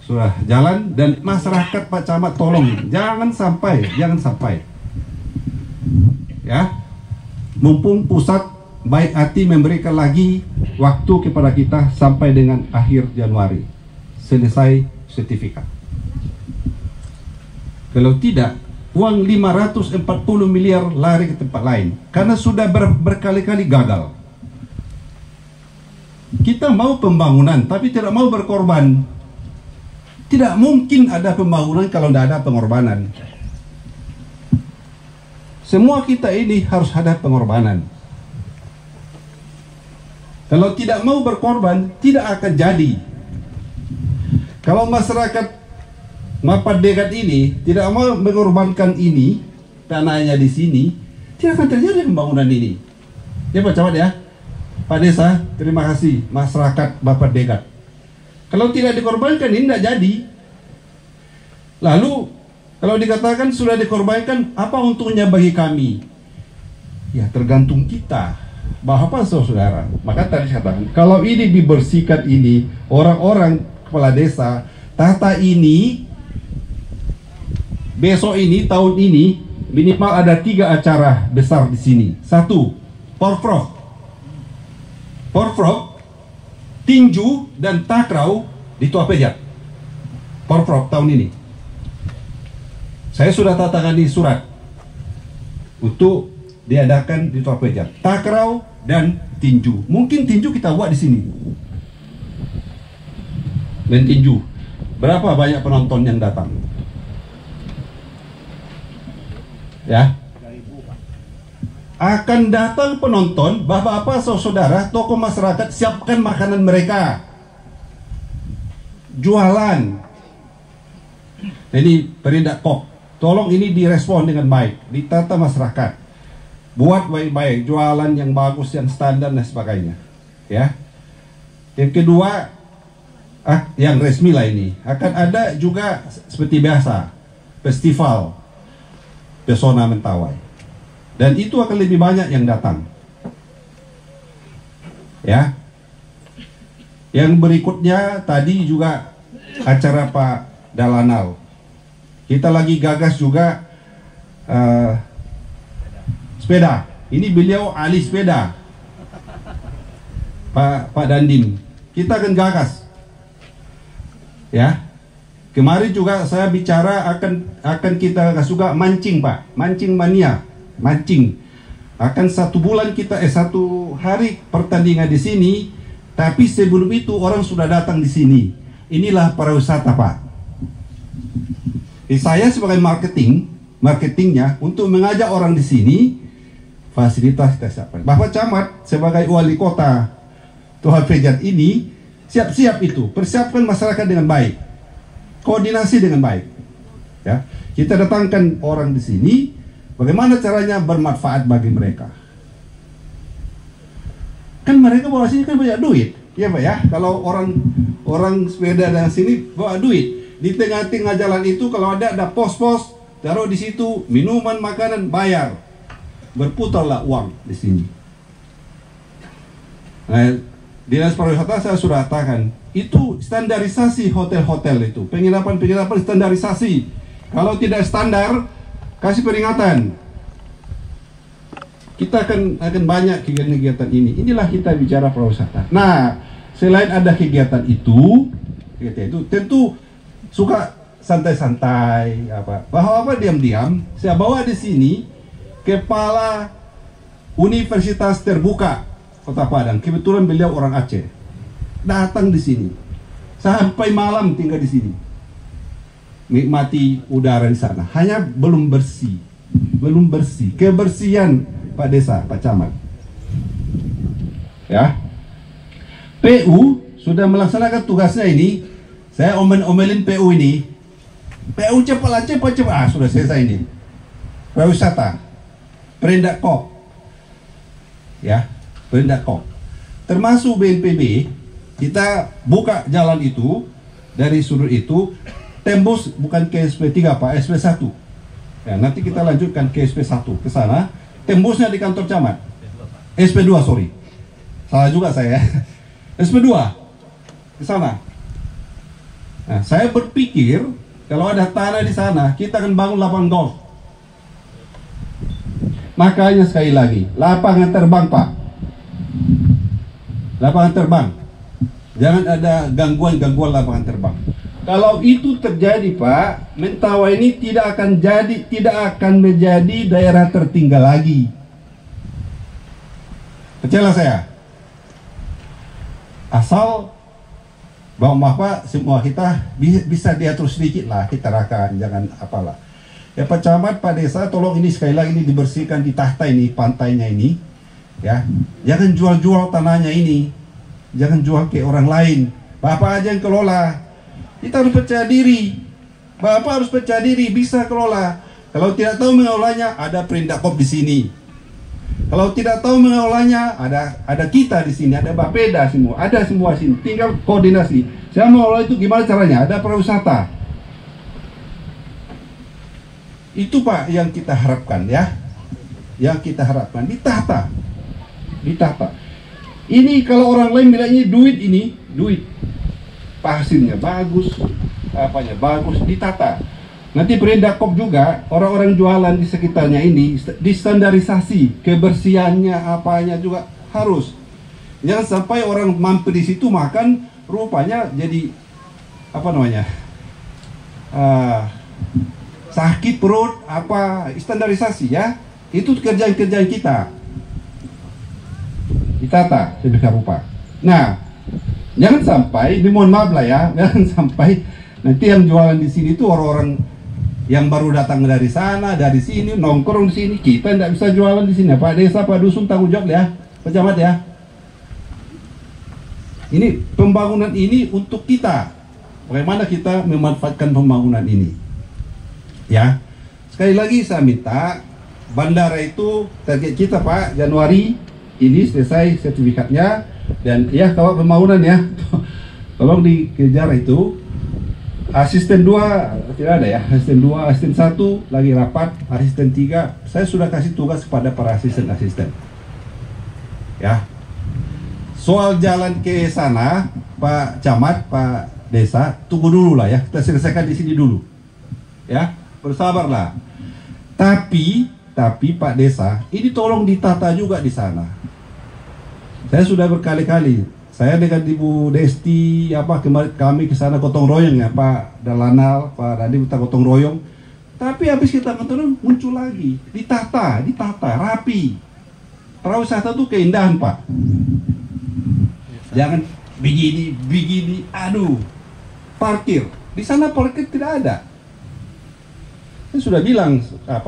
sudah jalan, dan masyarakat Pak Camat tolong jangan sampai ya, mumpung pusat baik hati memberikan lagi waktu kepada kita sampai dengan akhir Januari selesai sertifikat. Kalau tidak, uang 540 miliar lari ke tempat lain karena sudah berkali-kali gagal. Kita mau pembangunan tapi tidak mau berkorban. Tidak mungkin ada pembangunan kalau tidak ada pengorbanan. Semua kita ini harus ada pengorbanan. Kalau tidak mau berkorban, tidak akan jadi. Kalau masyarakat Mapat Dekat ini tidak mau mengorbankan ini, tanahnya di sini, tidak akan terjadi pembangunan ini. Ya Pak Camat ya, Pak Desa, terima kasih masyarakat Bapak Dekat. Kalau tidak dikorbankan ini tidak jadi. Lalu kalau dikatakan sudah dikorbankan, apa untungnya bagi kami? Ya tergantung kita. Bapak saudara, maka tadi saya katakan, kalau ini dibersihkan ini, orang-orang kepala desa, tata ini, besok ini, tahun ini, minimal ada 3 acara besar di sini. 1, Porprov, tinju dan takraw di Tua Pejat. Porprov tahun ini. Saya sudah tangani surat untuk diadakan di Tua Pejat. Takraw dan tinju. Mungkin tinju kita buat di sini. Dan tinju. Berapa banyak penonton yang datang? Ya. Akan datang penonton, bapak-bapak, saudara, tokoh masyarakat, siapkan makanan mereka. Jualan. Jadi Perindak Kop, tolong ini direspon dengan baik, ditata masyarakat. Buat baik-baik, jualan yang bagus, yang standar dan sebagainya. Ya. Yang kedua, yang resmi lah ini, akan ada juga seperti biasa, festival Pesona Mentawai. Dan itu akan lebih banyak yang datang. Ya. Yang berikutnya tadi juga acara Pak Dalanal. Kita lagi gagas juga sepeda. Ini beliau ahli sepeda, Pak Dandim. Kita akan gagas. Ya. Kemarin juga saya bicara akan kita juga mancing, Pak. Mancing mania. Mancing. Akan 1 bulan kita 1 hari pertandingan di sini, tapi sebelum itu orang sudah datang di sini. Inilah pariwisata, Pak. Saya sebagai marketingnya untuk mengajak orang di sini, fasilitas kita siapkan. Bapak Camat sebagai wali kota Tua Pejat ini siap-siap itu, persiapkan masyarakat dengan baik, koordinasi dengan baik. Ya, kita datangkan orang di sini, bagaimana caranya bermanfaat bagi mereka. Kan mereka bawa sini kan banyak duit, ya Pak ya. Kalau orang sepeda dari sini bawa duit. Di tengah-tengah jalan itu kalau ada pos-pos, taruh di situ minuman, makanan, bayar. Berputarlah uang di sini. Nah, Dinas Pariwisata saya sudah katakan, itu standarisasi hotel-hotel itu, penginapan-penginapan standarisasi. Kalau tidak standar, kasih peringatan. Kita akan banyak kegiatan-kegiatan ini. Inilah kita bicara pariwisata. Nah, selain ada kegiatan itu tentu suka santai-santai, bahwa diam-diam. Saya bawa di sini kepala Universitas Terbuka Kota Padang. Kebetulan beliau orang Aceh. Datang di sini sampai malam tinggal di sini, nikmati udara di sana. Hanya belum bersih. Kebersihan Pak Desa, Pak Camat. Ya. PU sudah melaksanakan tugasnya ini. Saya omelin PU ini. PU cepat. Sudah selesai ini. Pariwisata, Perindak Kop. Ya, Perindak Kop. Termasuk BNPB, kita buka jalan itu dari sudut itu, tembus bukan ke SP3 Pak, SP1. Ya, nanti kita lanjutkan ke SP1 ke sana, tembusnya di kantor camat. SP2, sorry. Salah juga saya. SP2 ke sana. Nah, saya berpikir kalau ada tanah di sana, kita akan bangun lapangan golf. Makanya sekali lagi, lapangan terbang, Pak. Lapangan terbang. Jangan ada gangguan lapangan terbang. Kalau itu terjadi, Pak, Mentawai ini tidak akan menjadi daerah tertinggal lagi. Percayalah saya. Asal bahwa Bapak semua kita bisa diatur sedikit lah, kita rakan, jangan apalah. Ya Pak Camat, Pak Desa, tolong ini sekali lagi ini dibersihkan di tahta ini, pantainya ini. Ya, jangan jual-jual tanahnya ini. Jangan jual ke orang lain. Bapak aja yang kelola. Kita harus percaya diri. Bapak harus percaya diri, bisa kelola. Kalau tidak tahu mengelolanya, ada Perindak Kop di sini. Kalau tidak tahu mengelolanya, ada kita di sini, ada Bapeda semua, ada semua sini. Tinggal koordinasi. Saya mau mengelola itu gimana caranya? Ada pariwisata. Itu Pak yang kita harapkan ya. Yang kita harapkan ditata. Ini kalau orang lain bilangnya duit. Pasirnya bagus, apanya bagus, ditata. Nanti Perindakop juga orang-orang jualan di sekitarnya ini distandarisasi kebersihannya, apanya juga harus. Jangan sampai orang mampir di situ makan rupanya jadi apa namanya sakit perut apa, standarisasi ya. Itu kerjaan-kerjaan kita ditata sedemikian rupa. Nah, jangan sampai, ini mohon maaf lah ya, jangan sampai nanti yang jualan di sini itu orang-orang yang baru datang dari sana, dari sini, nongkrong di sini. Kita tidak bisa jualan di sini. Pak Desa, Pak Dusun tanggung jawab ya, Pak Camat ya. Ini pembangunan ini untuk kita. Bagaimana kita memanfaatkan pembangunan ini? Ya, sekali lagi saya minta bandara itu target kita Pak Januari ini selesai sertifikatnya, dan ya kalau pembangunan ya, tolong dikejar itu. Asisten 2 tidak ada ya, asisten 2, asisten 1 lagi rapat, asisten 3 saya sudah kasih tugas kepada para asisten-asisten ya. Soal jalan ke sana Pak Camat, Pak Desa, tunggu dulu lah ya, kita selesaikan di sini dulu ya, bersabarlah. Tapi Pak Desa, ini tolong ditata juga di sana. Saya sudah berkali-kali, saya dengan Ibu Desti kemarin kami ke sana gotong royong ya, Pak Dalanal, Pak Dadi kita gotong royong. Tapi habis kita gotong royong muncul lagi, ditata rapi. Pariwisata itu keindahan Pak. Jangan begini, aduh. Parkir di sana parkir tidak ada. Saya sudah bilang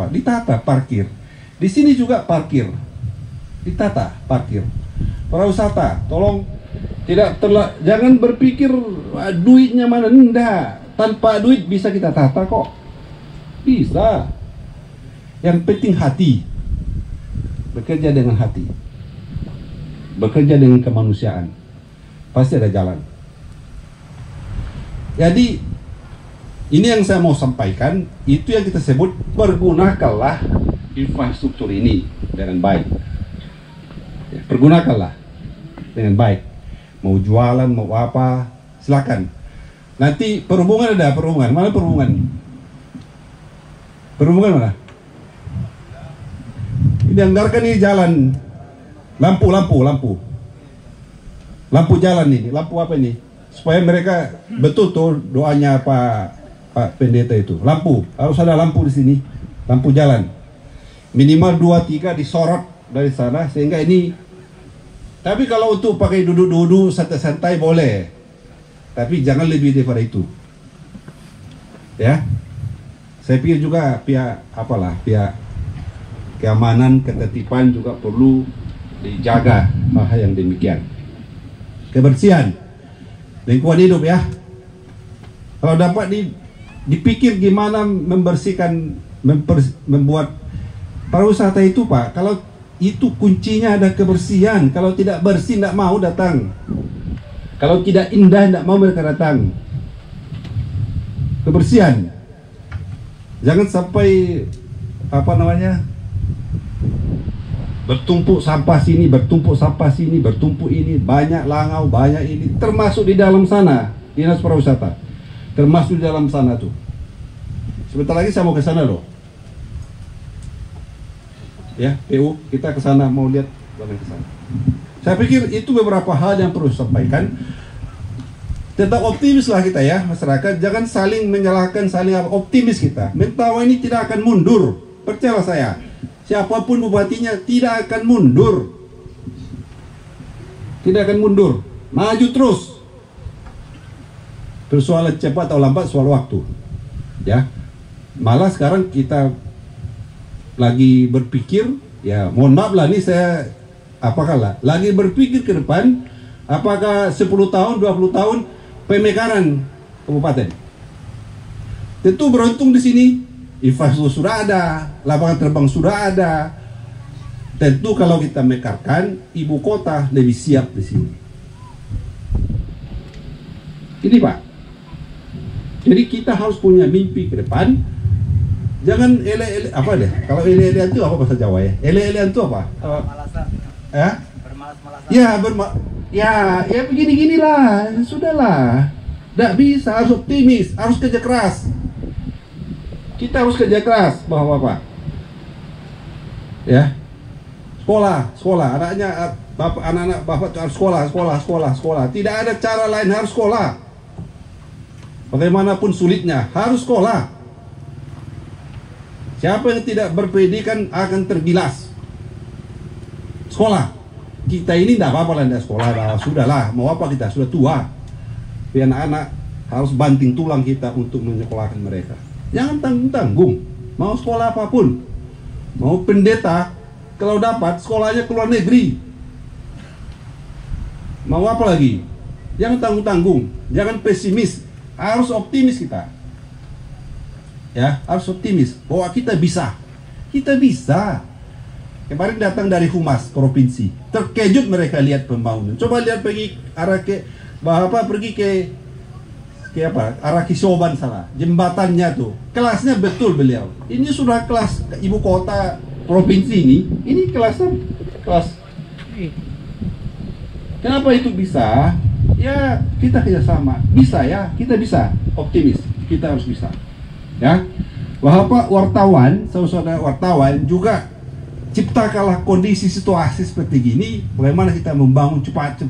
ditata parkir. Di sini juga parkir, ditata parkir. Pariwisata, tolong jangan berpikir duitnya mana, enggak. Tanpa duit bisa kita tata kok, bisa. Yang penting hati, bekerja dengan hati, bekerja dengan kemanusiaan, pasti ada jalan. Jadi ini yang saya mau sampaikan, itu yang kita sebut pergunakanlah infrastruktur ini dengan baik. Pergunakanlah dengan baik. Mau jualan, mau apa, silakan. Nanti perhubungan ada, perhubungan. Mana perhubungan? Perhubungan mana? Ini anggarkan ini jalan. Lampu jalan ini. Lampu apa ini? Supaya mereka betul tuh doanya Pak Pendeta itu. Lampu, harus ada lampu di sini. Lampu jalan. Minimal 2-3 disorot dari sana sehingga ini. Tapi kalau untuk pakai duduk-duduk santai-santai boleh, tapi jangan lebih daripada itu ya. Saya pikir juga pihak keamanan, ketertiban juga perlu dijaga hal yang demikian. Kebersihan, lingkungan hidup ya. Kalau dapat dipikir gimana membersihkan, membuat pariwisata itu Pak, kalau itu kuncinya ada kebersihan. Kalau tidak bersih, tidak mau datang. Kalau tidak indah, tidak mau mereka datang. Kebersihan. Jangan sampai bertumpuk sampah sini, bertumpuk ini, banyak langau, banyak ini, termasuk di dalam sana, Dinas Pariwisata, termasuk di dalam sana tuh. Sebentar lagi saya mau ke sana loh. Ya, PU kita ke sana mau lihat ke sana. Saya pikir itu beberapa hal yang perlu disampaikan. Tetap optimislah kita ya masyarakat, jangan saling menyalahkan, optimis kita. Mentawai ini tidak akan mundur, percayalah saya. Siapapun bupatinya tidak akan mundur. Tidak akan mundur, maju terus. Persoalan cepat atau lambat soal waktu. Ya. Malah sekarang kita lagi berpikir, ya mohon maaf lah, ini saya lagi berpikir ke depan, apakah 10 tahun, 20 tahun pemekaran kabupaten. Tentu beruntung di sini, infrastruktur sudah ada, lapangan terbang sudah ada. Tentu kalau kita mekarkan, ibu kota lebih siap di sini. Ini Pak, jadi kita harus punya mimpi ke depan. Jangan ele-ele kalau ele-ele itu apa bahasa Jawa ya? Ele-ele itu apa? Ya begini-ginilah, sudahlah. Tidak bisa, harus optimis, harus kerja keras. Kita harus kerja keras, Bapak-bapak. Ya, sekolah, anak-anak bapak harus sekolah. Tidak ada cara lain, harus sekolah. Bagaimanapun sulitnya, harus sekolah. Siapa yang tidak berpendidikan akan tergilas. Sekolah. Kita ini tidak apa-apa lah, tidak sekolah, sudahlah. Mau apa kita, sudah tua. Tapi anak-anak harus banting tulang kita untuk menyekolahkan mereka. Jangan tanggung-tanggung. Mau sekolah apapun, mau pendeta, kalau dapat sekolahnya ke luar negeri. Mau apa lagi? Jangan tanggung-tanggung, jangan pesimis, harus optimis kita. Ya, harus optimis bahwa kita bisa. Kita bisa. Kemarin datang dari Humas Provinsi, terkejut mereka lihat pembangunan. Coba lihat pergi arah ke pergi ke arah Kisoban sana, jembatannya tuh, kelasnya betul beliau. Ini sudah kelas ibu kota provinsi ini kelas. Kenapa itu bisa? Ya kita kerjasama, bisa ya, kita bisa, optimis, kita harus bisa. Ya, Bapak wartawan, saudara wartawan juga ciptakanlah kondisi situasi seperti gini, bagaimana kita membangun cepat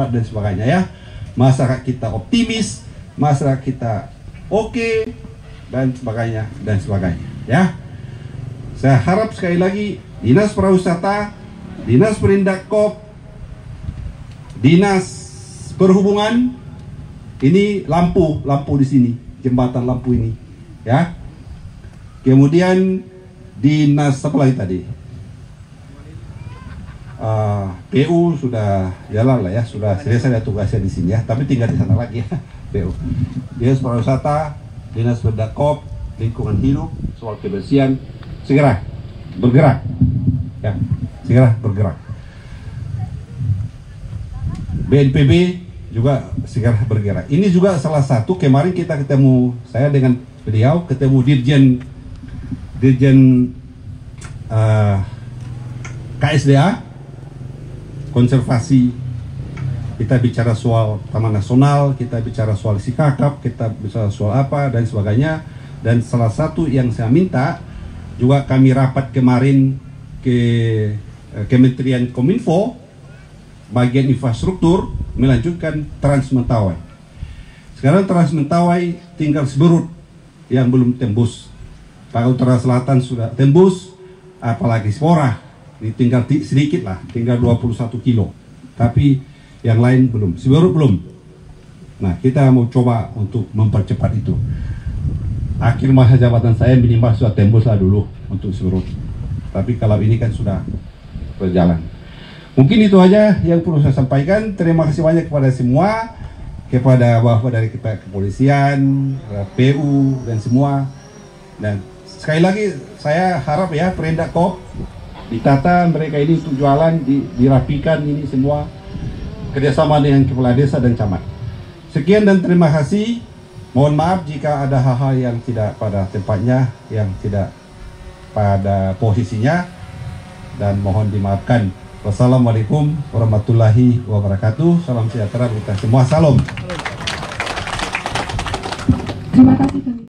dan sebagainya ya. Masyarakat kita optimis, masyarakat kita oke, dan sebagainya ya. Saya harap sekali lagi Dinas Pariwisata, Dinas Perindakop, Dinas Perhubungan, ini lampu di sini, jembatan lampu ini ya. Kemudian Dinas apa lagi tadi? PU sudah jalan lah ya, sudah selesai ada tugasnya di sini ya, tapi tinggal di sana lagi ya. PU, Dinas Pariwisata, Dinas Perdakop, Lingkungan Hidup, soal kebersihan, segera bergerak ya, segera bergerak. BNPB juga segera bergerak. Ini juga salah satu, kemarin kita ketemu, saya dengan beliau ketemu Dirjen KSDA konservasi, kita bicara soal Taman Nasional, kita bicara soal Sikakap, kita bicara soal apa dan sebagainya. Dan salah satu yang saya minta juga, kami rapat kemarin ke Kementerian Kominfo bagian infrastruktur melanjutkan Trans Mentawai. Sekarang Trans Mentawai tinggal Seberut yang belum tembus. Pak Utara Selatan sudah tembus, apalagi Sporah. Ini tinggal sedikit lah, tinggal 21 kilo. Tapi yang lain belum, Seberut belum. Nah, kita mau coba untuk mempercepat itu. Akhir masa jabatan saya minimal sudah tembus lah dulu untuk Seberut. Tapi kalau ini kan sudah berjalan. Mungkin itu aja yang perlu saya sampaikan. Terima kasih banyak kepada semua, kepada Bapak dari kita kepolisian, PU dan semua. Dan sekali lagi saya harap ya Perindakop ditata mereka ini untuk jualan, dirapikan ini semua kerjasama dengan kepala desa dan camat. Sekian dan terima kasih. Mohon maaf jika ada hal-hal yang tidak pada tempatnya, yang tidak pada posisinya, dan mohon dimaafkan. Wassalamualaikum warahmatullahi wabarakatuh. Salam sejahtera kita semua. Salam. Terima kasih.